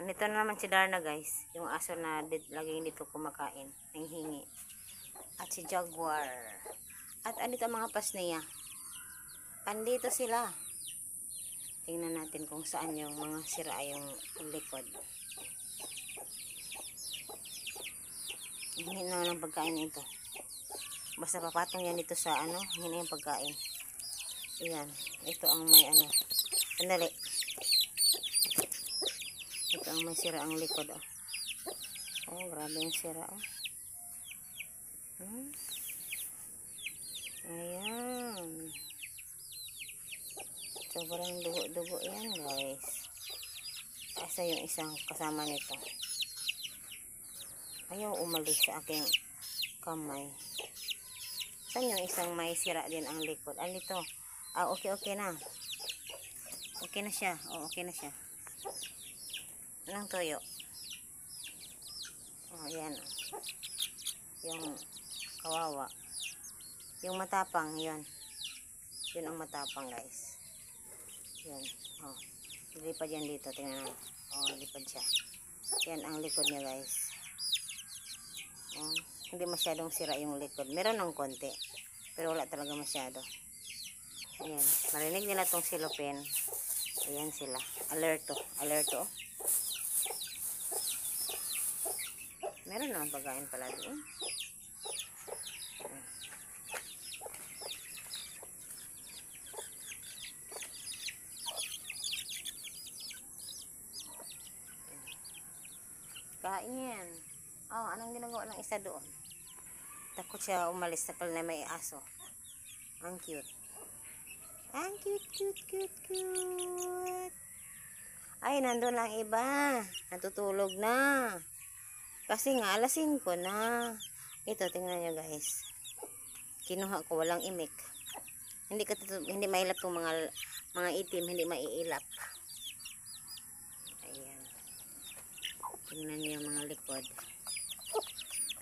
Nandito na naman si Darna, guys. Yung aso na laging dito kumakain. Nanghingi. At si Jaguar. At andito ang mga pasniya. Andito sila. Tingnan natin kung saan yung mga sira yung likod. Hingi na ng pagkain ito. Basta papatong yan ito sa hingi yung pagkain. Ayan. Ito ang may Sandali. Ito ang may sira ang likod. Oh, grabe yung sira. Ayan. Sobrang dugo-dugo yan, guys. Asa yung isang kasama nito. Ayaw umalis sa aking kamay. Saan yung isang may sira din ang likod? Ito. Okay na. Okay na siya. Okay na siya. Anong toyo? Yan. Yung kawawa. Yung matapang, yun. Yun ang matapang, guys. Yan. Lipad yan dito. Tingnan natin. Lipad siya. Yan ang likod niya, guys. Hindi masyadong sira yung likod. Meron ng konti. Pero wala talaga masyado. Ayan. Marinig nila tong silopin. Ayan sila. Alerto. Alerto. Meron naman pagkain pala doon. Kain. Anong ginagawa ng isa doon? Takot siya umalis sa na may aso. Ang cute. Ang cute. Ay, nandun lang iba. Natutulog na. Kasi nga, alas 5 na. Ito, tingnan nyo, guys. Kinuha ko, walang imik. Hindi mailap itong mga itim, hindi maiilap. Ayan. Tingnan nyo yung mga likod.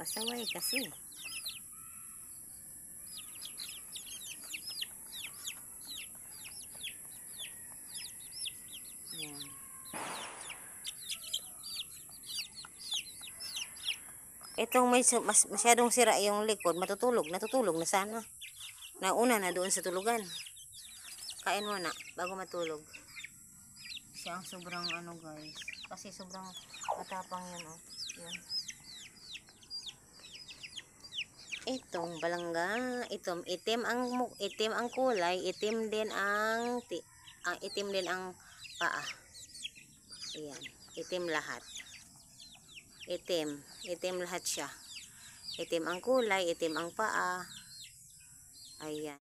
Pasaway kasi. Ayan. Itong masyadong sira yung likod, natutulog na sana. Nauna na doon sa tulugan. Kain mo na, bago matulog. Siya ang sobrang guys. Kasi sobrang matapang yun, Yun. Itong balangga, itim ang kulay, itim din ang paa. Ayan, itim lahat. Itim lahat siya. Itim ang kulay, itim ang paa. Ayan.